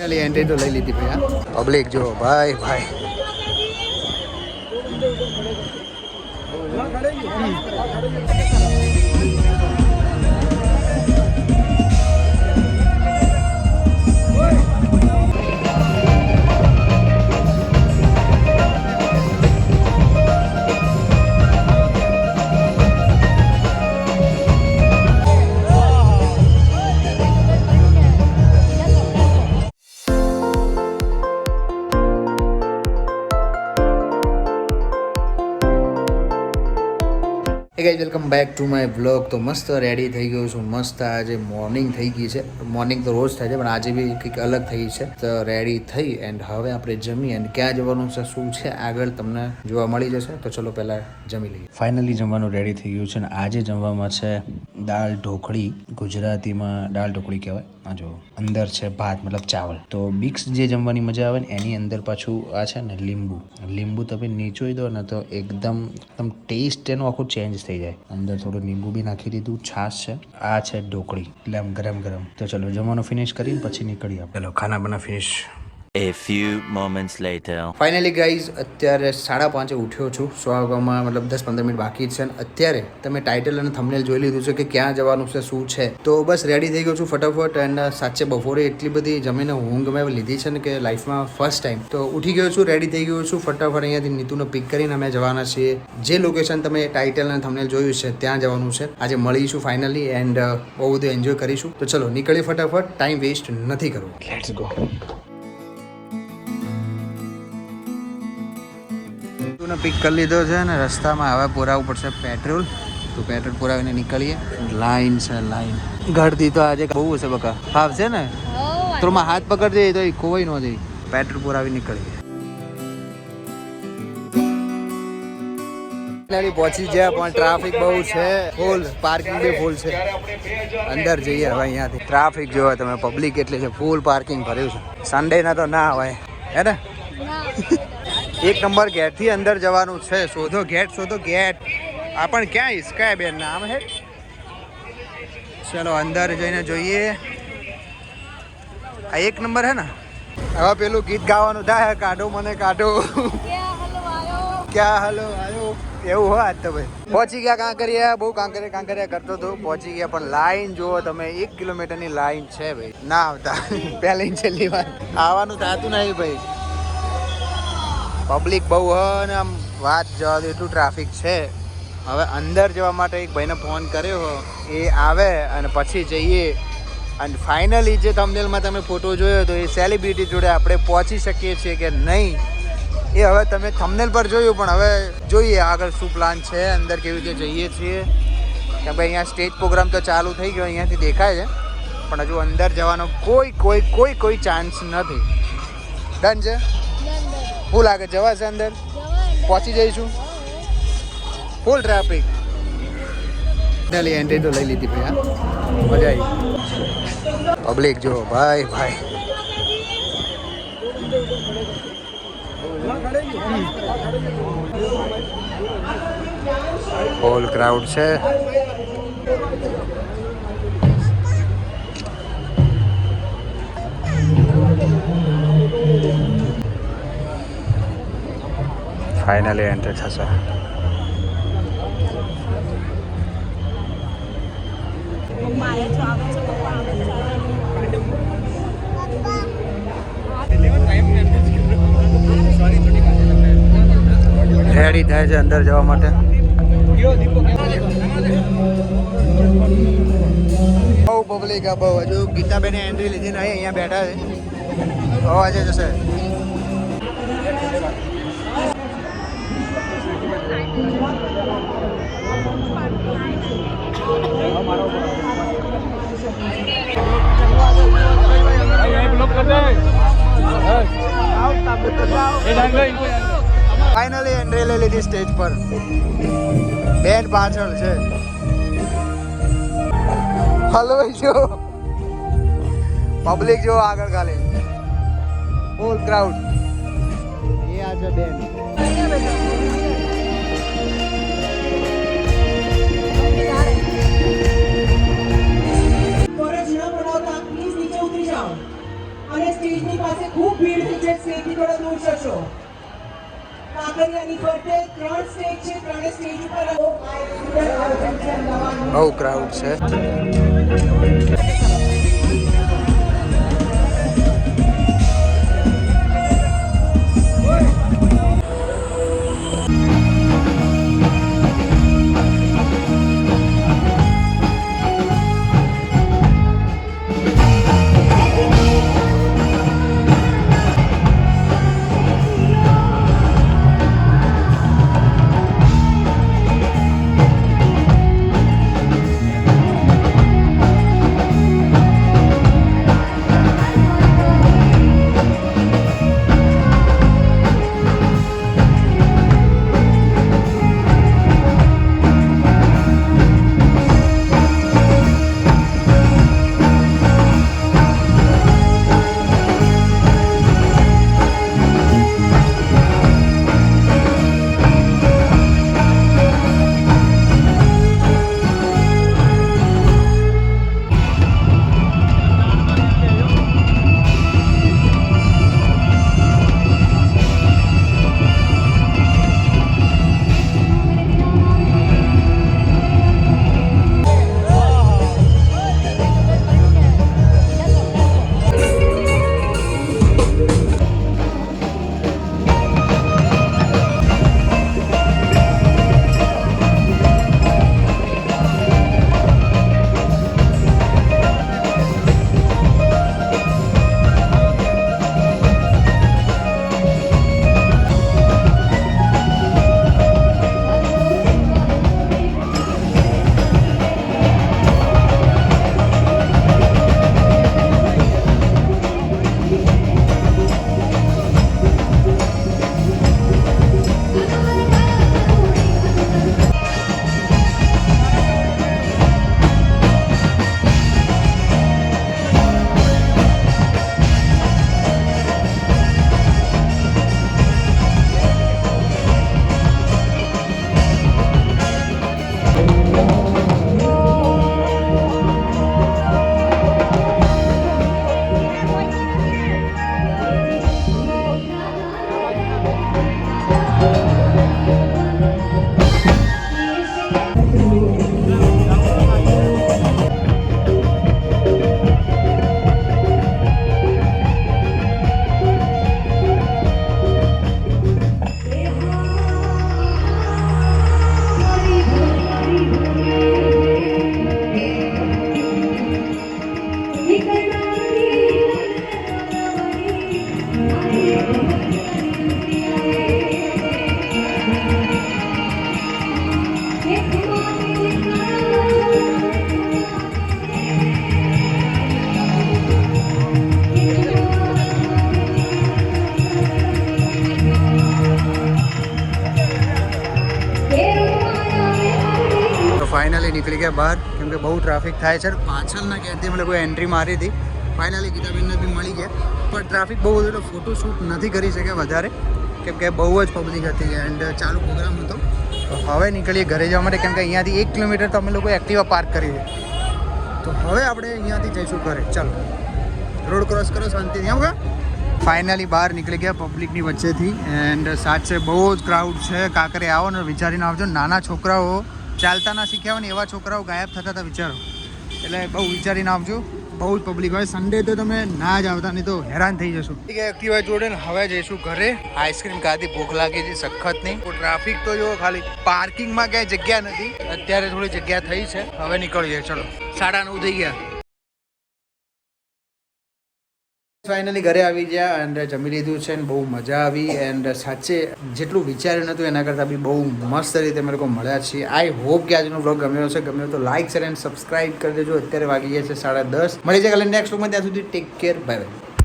Entry તો લઈ લીધી ભાઈ. પબ્લિક જો ભાઈ ભાઈ. Hey guys welcome back to my vlog. તો મસ્ત રેડી થઈ ગયો છું. મસ્ત આજે મોર્નિંગ થઈ ગઈ છે. મોર્નિંગ તો રોજ થાય છે પણ આજે બી કંઈક અલગ થઈ છે. તો રેડી થઈ એન્ડ હવે આપણે જમી એન્ડ ક્યાં જવાનું છે શું છે આગળ તમને જોવા મળી જશે. તો ચલો પહેલાં જમી લઈએ. ફાઇનલી જમવાનું રેડી થઈ ગયું છે અને આજે જમવામાં છે દાળ ઢોકળી. ગુજરાતીમાં દાળ ઢોકળી કહેવાય. આ જો અંદર છે ભાત મતલબ ચાવલ. તો મિક્સ જે જમવાની મજા આવે ને એની અંદર પાછું આ છે ને લીંબુ તમે નીચોઈ દો ને તો એકદમ ટેસ્ટ એનો આખો ચેન્જ થઈ જાય. અંદર થોડું લીંબુ બી નાખી દીધું. છાશ છે. આ છે ઢોકળી એટલે આમ ગરમ ગરમ. તો ચલો જમવાનું ફિનિશ કરીને પછી નીકળીએ. ચલો ખાના બના finish. A few moments later. Finally guys અત્યારે 5:30 ઉઠ્યો છું. સ્વાગમાં મતલબ 10-15 મિનિટ બાકી છે. અત્યારે તમે ટાઇટલ અને થંબનેલ જોઈ લીધું છે કે ક્યાં જવાનું છે શું છે. તો બસ રેડી થઈ ગયો છું ફટાફટ. એન્ડ સાચે બપોરે એટલી બધી જમીને ઊંઘ મેં લીધી છે ને કે લાઈફમાં ફર્સ્ટ ટાઈમ. તો ઉઠી ગયો છું, રેડી થઈ ગયો છું ફટાફટ. અહીંયાથી નીતુને પિક કરીને અમે જવાના છીએ. જે લોકેશન તમે ટાઇટલ અને થંબનેલ જોયું છે ત્યાં જવાનું છે. આજે મળીશું ફાઇનલી એન્ડ બહુ બધું એન્જોય કરીશું. તો ચલો નીકળી ફટાફટ. ટાઈમ વેસ્ટ નથી કરવો. Let's go. પિક કરી લીધો છે ને રસ્તામાં હવે પુરાવવું પડશે પેટ્રોલ. તો પેટ્રોલ પુરાવીને નીકળીએ. લાઈન છે લાઈન. ઘરથી તો આજે બહુ હશે બકા. ફાવશે ને તો હાથ પકડજે તો ખોવાઈ ન જાય. પેટ્રોલ પુરાવી નીકળીએ. પહોંચી ગયા પણ ટ્રાફિક બહુ છે. ફૂલ પાર્કિંગ બી ફૂલ છે. અંદર જઈએ હવે અહીંયાથી. ટ્રાફિક જોવા તમે પબ્લિક એટલે છે. ફૂલ પાર્કિંગ ભર્યું છે. સન્ડે ના તો ના હોય હે ને. એક નંબર ગેટ થી અંદર જવાનું છે. શોધો ગેટ શોધો ગેટ. આ પણ ક્યાં ઇસ્કાય બેન નામ હે. ચલો અંદર જઈને જોઈએ. આ એક નંબર હે ને. હવે પેલું ગીત ગાવાનું થાય કાઢો મને કાઢો. ક્યાં હલો આયો એવું હોય આજ તો ભાઈ. પહોંચી ગયા કાંકરિયા. બહુ કાંકરિયા કરતો હતો. પહોંચી ગયા પણ લાઈન જુઓ તમે. 1 કિલોમીટરની લાઈન છે ભાઈ. ના આવતા પહેલી છેલ્લી વાર આવવાનું થતું નહીં ભાઈ. પબ્લિક બહુ હોય ને આમ વાત જવા દે એટલું ટ્રાફિક છે. હવે અંદર જવા માટે એક ભાઈને ફોન કર્યો હો. એ આવે અને પછી જઈએ. અને ફાઇનલી જે થંબનેલમાં તમે ફોટો જોયો તો એ સેલિબ્રિટી જોડે આપણે પહોંચી શકીએ છીએ કે નહીં એ હવે તમે થંબનેલ પર જોયું. પણ હવે જોઈએ આગળ શું પ્લાન છે. અંદર કેવી રીતે જઈએ છીએ. કેમ કે અહીંયા સ્ટેજ પ્રોગ્રામ તો ચાલુ થઈ ગયો અહીંયાથી દેખાય છે. પણ હજુ અંદર જવાનો કોઈ ચાન્સ નથી. ડન છે. શું લાગે જવાશે અંદર? પહોંચી જઈશું. Full traffic. એન્ટ્રી તો લઈ લીધી ભાઈ. મજા આવી. પબ્લિક જો ભાઈ ભાઈ. ફૂલ ક્રાઉડ છે. ફાઇનલી એન્ટર થશે. રેડી થાય છે અંદર જવા માટે. બહુ પબ્લિક આ બહુ. હજુ ગીતાબેને એન્ટ્રી લીધી નહીં. અહીંયા બેઠા છે. અવાજે જશે. ફાઇનલી એન્ટ્રી લઈ લીધી સ્ટેજ પર. બેન પાછળ છે. હલવાઈ જો પબ્લિક જો આગળ ખાલી. ફૂલ ક્રાઉડ. એ આ છે બેન. અને સ્ટેજની પાસે ખૂબ ભીડ થઈ છે, સ્ટેજથી થોડા દૂર જશો. કાંકરિયાની ફરતે 3 સ્ટેજ છે, 3 સ્ટેજ ઉપર આયોજન છે અમદાવાદનું. બહુ ક્રાઉડ છે. ફાઇનલી નીકળી ગયા બહાર કેમ કે બહુ ટ્રાફિક થાય છે. પાછળના ગેટથી અમે લોકોએ એન્ટ્રી મારી હતી. ફાઇનલી ગીતાબેનને બી મળી ગયા, પણ ટ્રાફિક બહુ હતું તો ફોટોશૂટ નથી કરી શક્યા વધારે કેમ કે બહુ જ પબ્લિક હતી એન્ડ ચાલુ પ્રોગ્રામ હતો. તો હવે નીકળીએ ઘરે જવા માટે કેમ કે અહીંયાથી 1 કિલોમીટર તો અમે લોકો એક્ટિવા પાર્ક કરી છે. તો હવે આપણે અહીંયાથી જઈશું ઘરે. ચાલો રોડ ક્રોસ કરો શાંતિથી. આમ કા ફાઇનલી બહાર નીકળી ગયા પબ્લિકની વચ્ચેથી એન્ડ સાચે બહુ જ ક્રાઉડ છે. કાંકરે આવો ને વિચારીને આવજો. નાના છોકરાઓ ચાલતા ના શીખ્યા હોય ને એવા છોકરાઓ ગાયબ થતા હતા વિચારો. એટલે બહુ વિચારીને આવજો. બહુ જ પબ્લિક હોય. સન્ડે તો તમે ના જ આવતા, નહીં તો હેરાન થઈ જશો. એક્ટિવા જોડે ને હવે જઈશું ઘરે. આઈસ્ક્રીમ ખાધી, ભૂખ લાગી છે સખત નહીં. ટ્રાફિક તો જો ખાલી પાર્કિંગમાં ક્યાંય જગ્યા નથી. અત્યારે થોડી જગ્યા થઈ છે. હવે નીકળીએ. ચલો 9:30 થઈ ગયા. ફાઇનલી ઘરે આવી ગયા એન્ડ જમી લીધું છે ને બહુ મજા આવી એન્ડ સાચે જેટલું વિચાર્યું નહોતું એના કરતાં બી બહુ મસ્ત રીતે અમે લોકો મળ્યા છીએ. આઈ હોપ કે આજનો બ્લોગ ગમ્યો હશે. ગમ્યો તો લાઇક શેર એન્ડ સબસ્ક્રાઇબ કરી દેજો. અત્યારે વાગી ગયા છે 10:30. મળી જાય કાલે નેક્સ્ટ વ્લોગમાં. ત્યાં સુધી ટેક કેર, બાય બાય.